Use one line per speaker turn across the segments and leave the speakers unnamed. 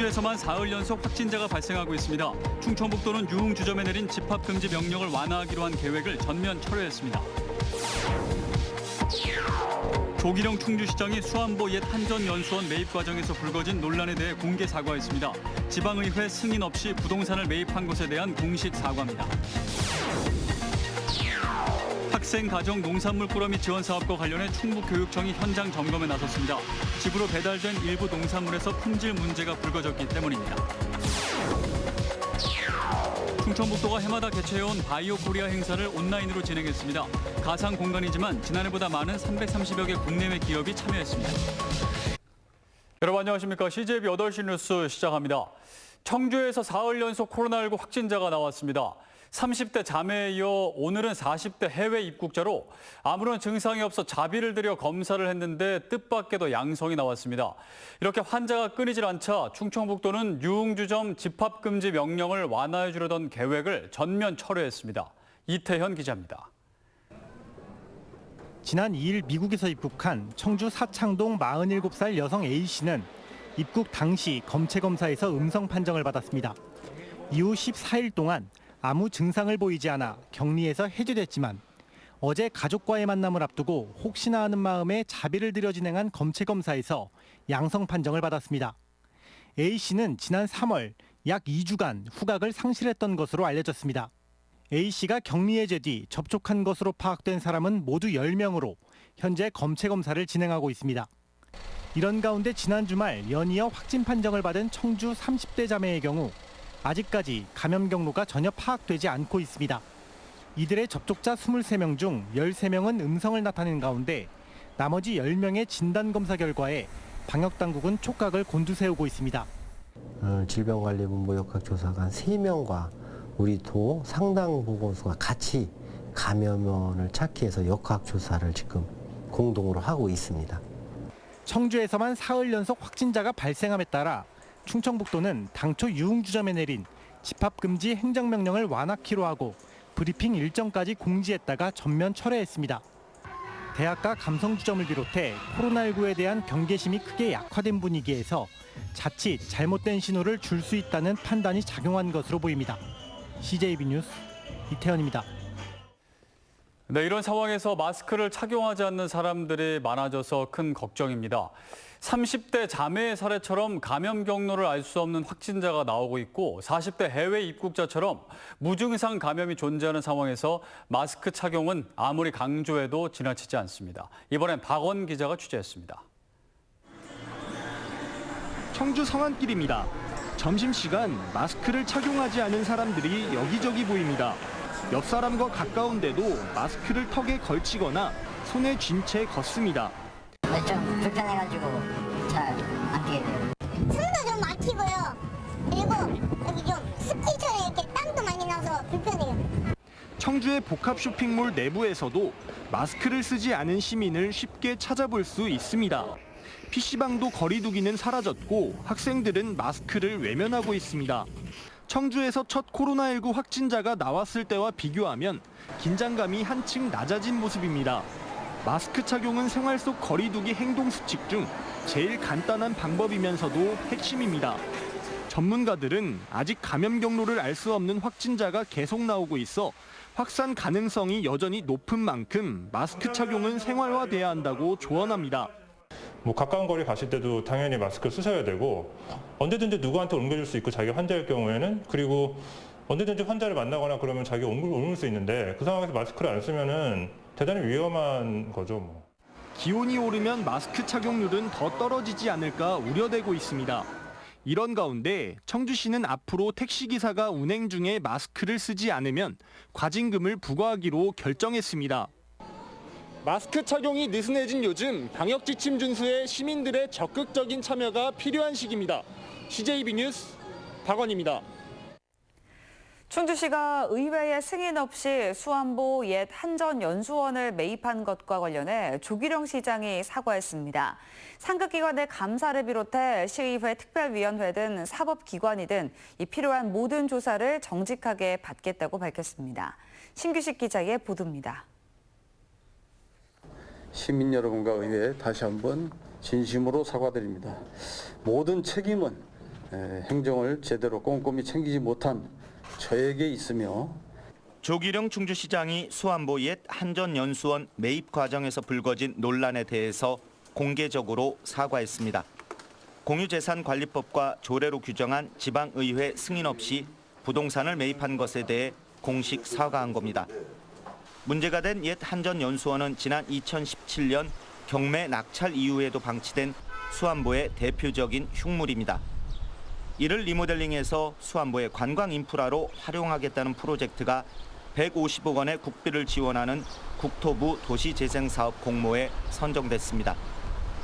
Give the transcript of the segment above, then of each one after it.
청주에서만 사흘 연속 확진자가 발생하고 있습니다. 충청북도는 유흥주점에 내린 집합금지 명령을 완화하기로 한 계획을 전면 철회했습니다. 조기령 충주시장이 수안보 옛 한전연수원 매입 과정에서 불거진 논란에 대해 공개 사과했습니다. 지방의회 승인 없이 부동산을 매입한 것에 대한 공식 사과입니다. 학생 가정 농산물 꾸러미 지원 사업과 관련해 충북교육청이 현장 점검에 나섰습니다. 집으로 배달된 일부 농산물에서 품질 문제가 불거졌기 때문입니다. 충청북도가 해마다 개최해온 바이오 코리아 행사를 온라인으로 진행했습니다. 가상 공간이지만 지난해보다 많은 330여 개 국내외 기업이 참여했습니다. 여러분 안녕하십니까. CJB 8시 뉴스 시작합니다. 청주에서 사흘 연속 코로나19 확진자가 나왔습니다. 30대 자매에 이어 오늘은 40대 해외 입국자로 아무런 증상이 없어 자비를 들여 검사를 했는데 뜻밖에도 양성이 나왔습니다. 이렇게 환자가 끊이질 않자 충청북도는 유흥주점 집합금지 명령을 완화해 주려던 계획을 전면 철회했습니다. 이태현 기자입니다.
지난 2일 미국에서 입국한 청주 사창동 47살 여성 A씨는 입국 당시 검체 검사에서 음성 판정을 받았습니다. 이후 14일 동안 아무 증상을 보이지 않아 격리에서 해제됐지만 어제 가족과의 만남을 앞두고 혹시나 하는 마음에 자비를 들여 진행한 검체 검사에서 양성 판정을 받았습니다. A씨는 지난 3월 약 2주간 후각을 상실했던 것으로 알려졌습니다. A씨가 격리 해제 뒤 접촉한 것으로 파악된 사람은 모두 10명으로 현재 검체 검사를 진행하고 있습니다. 이런 가운데 지난 주말 연이어 확진 판정을 받은 청주 30대 자매의 경우 아직까지 감염 경로가 전혀 파악되지 않고 있습니다. 이들의 접촉자 23명 중 13명은 음성을 나타낸 가운데 나머지 10명의 진단검사 결과에 방역당국은 촉각을 곤두세우고 있습니다.
질병관리본부 역학조사관 3명과 우리 도 상당 보건소가 같이 감염원을 찾기 위해서 역학조사를 지금 공동으로 하고 있습니다.
청주에서만 사흘 연속 확진자가 발생함에 따라 충청북도는 당초 유흥주점에 내린 집합금지 행정명령을 완화키로 하고 브리핑 일정까지 공지했다가 전면 철회했습니다. 대학가 감성주점을 비롯해 코로나19에 대한 경계심이 크게 약화된 분위기에서 자칫 잘못된 신호를 줄 수 있다는 판단이 작용한 것으로 보입니다. CJB 뉴스 이태현입니다.
네, 이런 상황에서 마스크를 착용하지 않는 사람들이 많아져서 큰 걱정입니다. 30대 자매의 사례처럼 감염 경로를 알 수 없는 확진자가 나오고 있고 40대 해외 입국자처럼 무증상 감염이 존재하는 상황에서 마스크 착용은 아무리 강조해도 지나치지 않습니다. 이번엔 박원 기자가 취재했습니다.
청주 성안길입니다. 점심시간 마스크를 착용하지 않은 사람들이 여기저기 보입니다. 옆 사람과 가까운데도 마스크를 턱에 걸치거나 손에 쥔 채 걷습니다.
좀 불편해가지고 잘 안 뛰게 돼요.
숨도 좀 막히고요. 그리고 여기 좀 습기처럼 이렇게 땀도 많이 나서 불편해요.
청주의 복합 쇼핑몰 내부에서도 마스크를 쓰지 않은 시민을 쉽게 찾아볼 수 있습니다. PC방도 거리두기는 사라졌고 학생들은 마스크를 외면하고 있습니다. 청주에서 첫 코로나19 확진자가 나왔을 때와 비교하면 긴장감이 한층 낮아진 모습입니다. 마스크 착용은 생활 속 거리두기 행동 수칙 중 제일 간단한 방법이면서도 핵심입니다. 전문가들은 아직 감염 경로를 알 수 없는 확진자가 계속 나오고 있어 확산 가능성이 여전히 높은 만큼 마스크 착용은 생활화돼야 한다고 조언합니다.
가까운 거리 가실 때도 당연히 마스크 쓰셔야 되고 언제든지 누구한테 옮겨줄 수 있고 자기 환자일 경우에는 그리고 언제든지 환자를 만나거나 그러면 자기가 옮을 수 있는데 그 상황에서 마스크를 안 쓰면은 대단히 위험한 거죠.
기온이 오르면 마스크 착용률은 더 떨어지지 않을까 우려되고 있습니다. 이런 가운데 청주시는 앞으로 택시기사가 운행 중에 마스크를 쓰지 않으면 과징금을 부과하기로 결정했습니다. 마스크 착용이 느슨해진 요즘 방역 지침 준수에 시민들의 적극적인 참여가 필요한 시기입니다. CJB 뉴스 박원입니다.
충주시가 의회의 승인 없이 수안보 옛 한전연수원을 매입한 것과 관련해 조기령 시장이 사과했습니다. 상급기관의 감사를 비롯해 시의회 특별위원회든 사법기관이든 이 필요한 모든 조사를 정직하게 받겠다고 밝혔습니다. 신규식 기자의 보도입니다.
시민 여러분과 의회에 다시 한번 진심으로 사과드립니다. 모든 책임은 행정을 제대로 꼼꼼히 챙기지 못한 저에게 있으며
조기령 충주시장이 수안보 옛 한전연수원 매입 과정에서 불거진 논란에 대해서 공개적으로 사과했습니다. 공유재산관리법과 조례로 규정한 지방의회 승인 없이 부동산을 매입한 것에 대해 공식 사과한 겁니다. 문제가 된 옛 한전연수원은 지난 2017년 경매 낙찰 이후에도 방치된 수안보의 대표적인 흉물입니다. 이를 리모델링해서 수안보의 관광 인프라로 활용하겠다는 프로젝트가 150억 원의 국비를 지원하는 국토부 도시재생사업 공모에 선정됐습니다.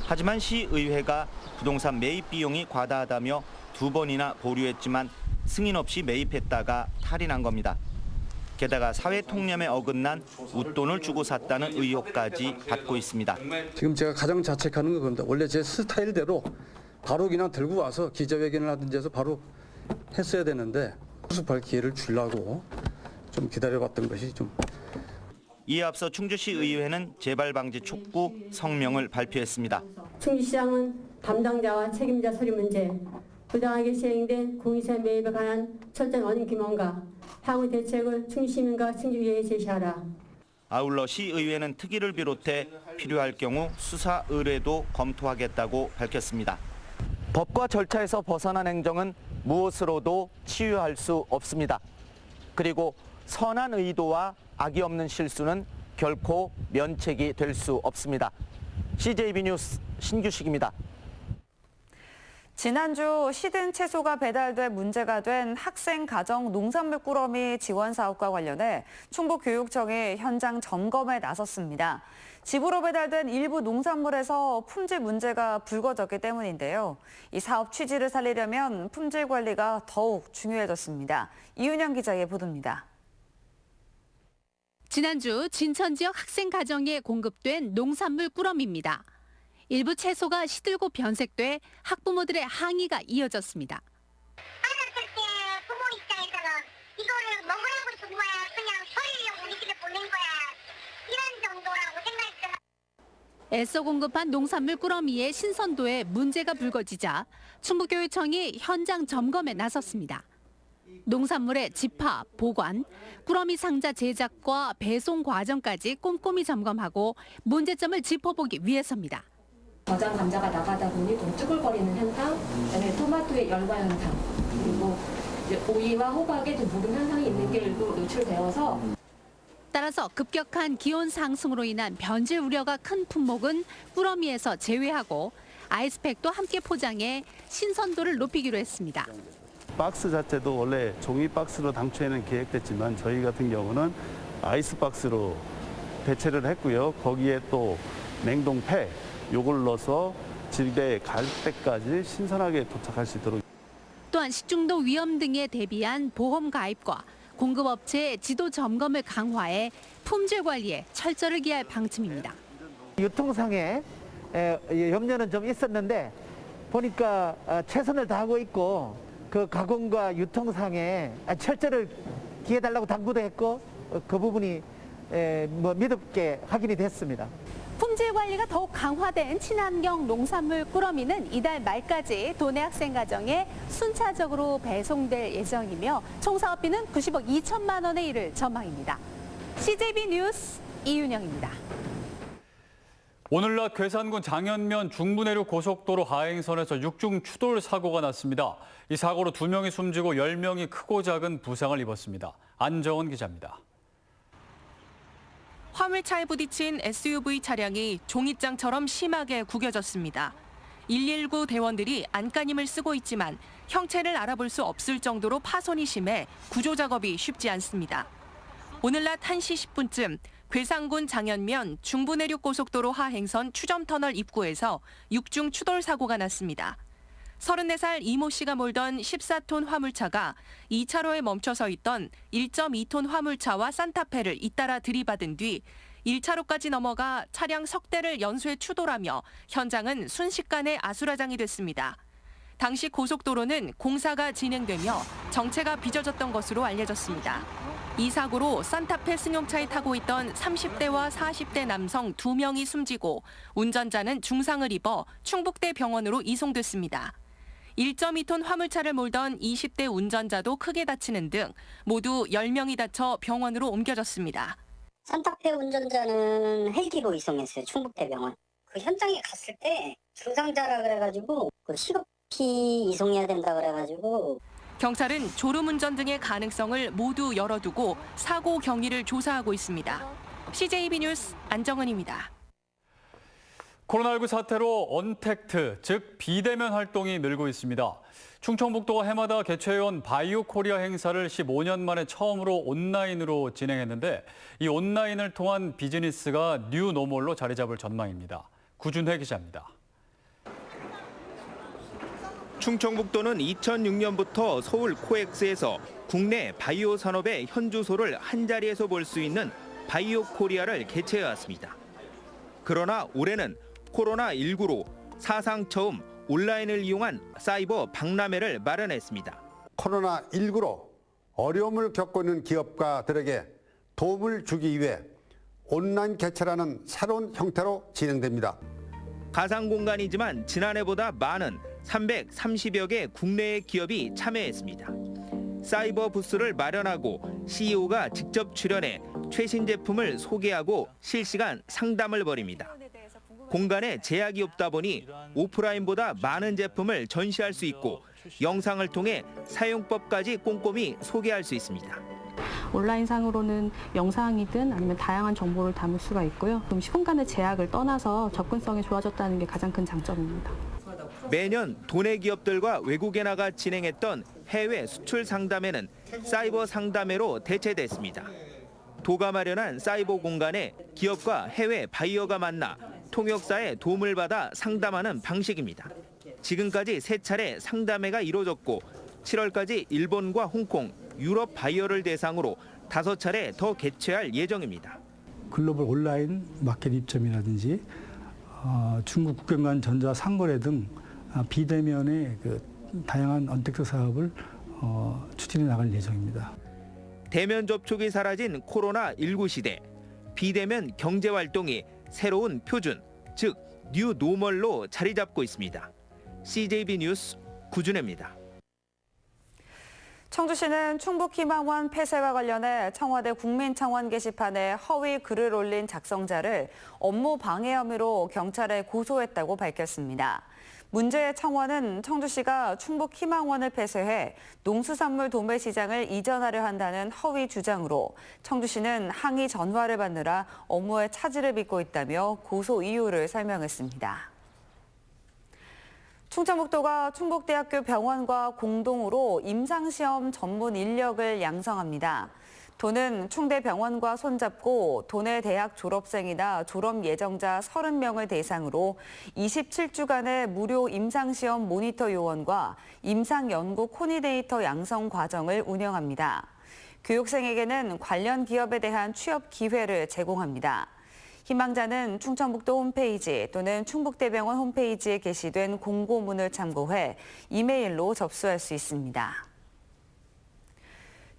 하지만 시의회가 부동산 매입 비용이 과다하다며 2번이나 보류했지만 승인 없이 매입했다가 탈이 난 겁니다. 게다가 사회 통념에 어긋난 웃돈을 주고 샀다는 의혹까지 받고 있습니다.
지금 제가 가장 자책하는 건 겁니다. 원래 제 스타일대로 바로 그냥 들고 와서 기자회견을 하든지 해서 바로 했어야 되는데 수습할 기회를 주려고 좀 기다려봤던 것이 좀.
이에 앞서 충주시 의회는 재발 방지 촉구 성명을 발표했습니다.
충주시장은 담당자와 책임자 서류 문제, 부당하게 시행된 공유세 매입에 관한 철저한 원인 규명과 향후 대책을 충주시민과 충주의회에 제시하라.
아울러 시의회는 특위를 비롯해 필요할 경우 수사 의뢰도 검토하겠다고 밝혔습니다. 법과 절차에서 벗어난 행정은 무엇으로도 치유할 수 없습니다. 그리고 선한 의도와 악의 없는 실수는 결코 면책이 될 수 없습니다. CJB 뉴스 신규식입니다.
지난주 시든 채소가 배달돼 문제가 된 학생 가정 농산물 꾸러미 지원 사업과 관련해 충북교육청이 현장 점검에 나섰습니다. 집으로 배달된 일부 농산물에서 품질 문제가 불거졌기 때문인데요. 이 사업 취지를 살리려면 품질 관리가 더욱 중요해졌습니다. 이윤영 기자의 보도입니다.
지난주 진천 지역 학생 가정에 공급된 농산물 꾸러미입니다. 일부 채소가 시들고 변색돼 학부모들의 항의가 이어졌습니다.
받았을 때 부모 입장에서는 이거를 먹으라고 준 거야, 그냥 버리려고 우리 집에 보낸 거야, 이런 정도라고 생각했잖아.
애써 공급한 농산물 꾸러미의 신선도에 문제가 불거지자 충북교육청이 현장 점검에 나섰습니다. 농산물의 집화, 보관, 꾸러미 상자 제작과 배송 과정까지 꼼꼼히 점검하고 문제점을 짚어보기 위해서입니다.
저장 감자가 나가다 보니 좀 쭈글거리는 현상, 그다음에 토마토의 열과 현상, 그리고 오이와 호박에 좀 무름 현상이 있는 게 일부 노출되어서
따라서 급격한 기온 상승으로 인한 변질 우려가 큰 품목은 꾸러미에서 제외하고 아이스팩도 함께 포장해 신선도를 높이기로 했습니다.
박스 자체도 원래 종이 박스로 당초에는 계획됐지만 저희 같은 경우는 아이스 박스로 대체를 했고요. 거기에 또 냉동팩 요걸 넣어서 집에 갈 때까지 신선하게 도착할 수 있도록.
또한 식중독 위험 등에 대비한 보험 가입과 공급업체의 지도 점검을 강화해 품질 관리에 철저를 기할 방침입니다.
유통상에 염려는 좀 있었는데 보니까 최선을 다하고 있고 그 가공과 유통상에 철저를 기해달라고 당부도 했고 그 부분이 믿음있게 확인이 됐습니다.
품질 관리가 더욱 강화된 친환경 농산물 꾸러미는 이달 말까지 도내 학생 가정에 순차적으로 배송될 예정이며 총 사업비는 90억 2천만 원에 이를 전망입니다. CJB 뉴스 이윤영입니다.
오늘 낮 괴산군 장현면 중부내륙 고속도로 하행선에서 육중 추돌 사고가 났습니다. 이 사고로 2명이 숨지고 10명이 크고 작은 부상을 입었습니다. 안정원 기자입니다.
화물차에 부딪힌 SUV 차량이 종잇장처럼 심하게 구겨졌습니다. 119 대원들이 안간힘을 쓰고 있지만 형체를 알아볼 수 없을 정도로 파손이 심해 구조 작업이 쉽지 않습니다. 오늘 낮 1시 10분쯤 괴산군 장현면 중부내륙고속도로 하행선 추점터널 입구에서 육중 추돌 사고가 났습니다. 34살 이모 씨가 몰던 14톤 화물차가 2차로에 멈춰서 있던 1.2톤 화물차와 산타페를 잇따라 들이받은 뒤 1차로까지 넘어가 차량 석 대를 연쇄 추돌하며 현장은 순식간에 아수라장이 됐습니다. 당시 고속도로는 공사가 진행되며 정체가 빚어졌던 것으로 알려졌습니다. 이 사고로 산타페 승용차에 타고 있던 30대와 40대 남성 2명이 숨지고 운전자는 중상을 입어 충북대 병원으로 이송됐습니다. 1.2톤 화물차를 몰던 20대 운전자도 크게 다치는 등 모두 10명이 다쳐 병원으로 옮겨졌습니다.
산타페 운전자는 헬기로 이송했어요. 충북대병원. 그 현장에 갔을 때 중상자라 그래가지고 그 시급히 이송해야 된다 그래가지고.
경찰은 졸음운전 등의 가능성을 모두 열어두고 사고 경위를 조사하고 있습니다. CJB 뉴스 안정은입니다.
코로나19 사태로 언택트, 즉 비대면 활동이 늘고 있습니다. 충청북도가 해마다 개최해온 바이오 코리아 행사를 15년 만에 처음으로 온라인으로 진행했는데 이 온라인을 통한 비즈니스가 뉴 노멀로 자리 잡을 전망입니다. 구준회 기자입니다.
충청북도는 2006년부터 서울 코엑스에서 국내 바이오 산업의 현주소를 한자리에서 볼 수 있는 바이오 코리아를 개최해왔습니다. 그러나 올해는 코로나19로 사상 처음 온라인을 이용한 사이버 박람회를 마련했습니다.
코로나19로 어려움을 겪고 있는 기업가들에게 도움을 주기 위해 온라인 개최라는 새로운 형태로 진행됩니다.
가상 공간이지만 지난해보다 많은 330여 개 국내의 기업이 참여했습니다. 사이버 부스를 마련하고 CEO가 직접 출연해 최신 제품을 소개하고 실시간 상담을 벌입니다. 공간에 제약이 없다 보니 오프라인보다 많은 제품을 전시할 수 있고 영상을 통해 사용법까지 꼼꼼히 소개할 수 있습니다.
온라인상으로는 영상이든 아니면 다양한 정보를 담을 수가 있고요. 그럼 시공간의 제약을 떠나서 접근성이 좋아졌다는 게 가장 큰 장점입니다.
매년 도내 기업들과 외국에 나가 진행했던 해외 수출 상담회는 사이버 상담회로 대체됐습니다. 도가 마련한 사이버 공간에 기업과 해외 바이어가 만나 통역사의 도움을 받아 상담하는 방식입니다. 지금까지 3차례 상담회가 이루어졌고 7월까지 일본과 홍콩, 유럽 바이어를 대상으로 5차례 더 개최할 예정입니다.
글로벌 온라인 마켓 입점이라든지 중국 국경 전자 상거래 등 비대면의 다양한 언택트 사업을 추진해 나갈 예정입니다.
대면 접촉이 사라진 코로나19 시대, 비대면 경제활동이 새로운 표준, 즉 뉴 노멀로 자리 잡고 있습니다. CJB 뉴스 구준혜입니다.
청주시는 충북희망원 폐쇄와 관련해 청와대 국민청원 게시판에 허위 글을 올린 작성자를 업무 방해 혐의로 경찰에 고소했다고 밝혔습니다. 문제의 청원은 청주시가 충북희망원을 폐쇄해 농수산물 도매시장을 이전하려 한다는 허위 주장으로 청주시는 항의 전화를 받느라 업무에 차질을 빚고 있다며 고소 이유를 설명했습니다. 충청북도가 충북대학교 병원과 공동으로 임상시험 전문 인력을 양성합니다. 도는 충대병원과 손잡고 도내 대학 졸업생이나 졸업 예정자 30명을 대상으로 27주간의 무료 임상시험 모니터 요원과 임상연구 코디네이터 양성 과정을 운영합니다. 교육생에게는 관련 기업에 대한 취업 기회를 제공합니다. 희망자는 충청북도 홈페이지 또는 충북대병원 홈페이지에 게시된 공고문을 참고해 이메일로 접수할 수 있습니다.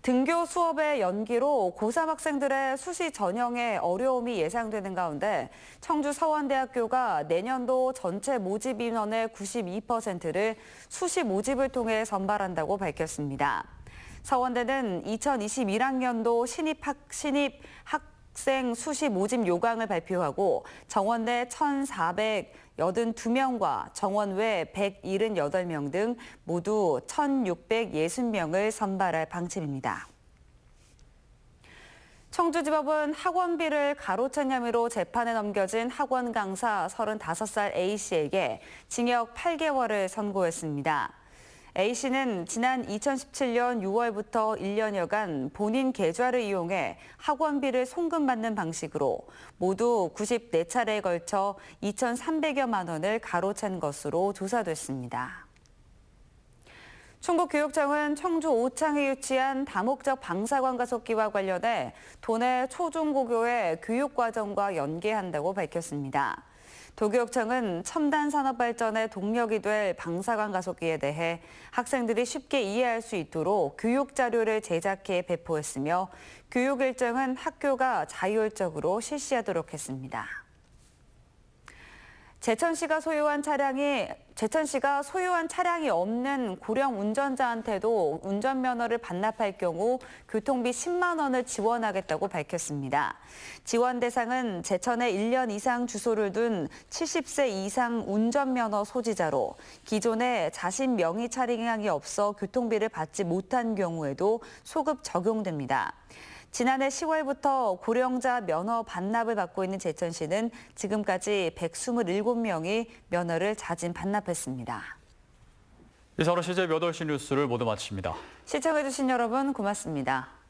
등교 수업의 연기로 고3 학생들의 수시 전형에 어려움이 예상되는 가운데 청주 서원대학교가 내년도 전체 모집 인원의 92%를 수시 모집을 통해 선발한다고 밝혔습니다. 서원대는 2021학년도 신입 학생 수시 모집 요강을 발표하고 정원 내 1,482명과 정원 외 178명 등 모두 1,660명을 선발할 방침입니다. 청주지법은 학원비를 가로챈 혐의로 재판에 넘겨진 학원 강사 35살 A씨에게 징역 8개월을 선고했습니다. A씨는 지난 2017년 6월부터 1년여간 본인 계좌를 이용해 학원비를 송금받는 방식으로 모두 94차례에 걸쳐 2,300여만 원을 가로챈 것으로 조사됐습니다. 충북교육청은 청주 오창에 위치한 다목적 방사관 가속기와 관련해 도내 초중고교의 교육과정과 연계한다고 밝혔습니다. 도교육청은 첨단 산업 발전의 동력이 될 방사관 가속기에 대해 학생들이 쉽게 이해할 수 있도록 교육 자료를 제작해 배포했으며 교육 일정은 학교가 자율적으로 실시하도록 했습니다. 제천시가 소유한 차량이 없는 고령 운전자한테도 운전면허를 반납할 경우 교통비 10만 원을 지원하겠다고 밝혔습니다. 지원 대상은 제천에 1년 이상 주소를 둔 70세 이상 운전면허 소지자로 기존에 자신 명의 차량이 없어 교통비를 받지 못한 경우에도 소급 적용됩니다. 지난해 10월부터 고령자 면허 반납을 받고 있는 제천시는 지금까지 127명이 면허를 자진 반납했습니다.
이상으로 CJ 8시 뉴스를 모두 마칩니다.
시청해주신 여러분 고맙습니다.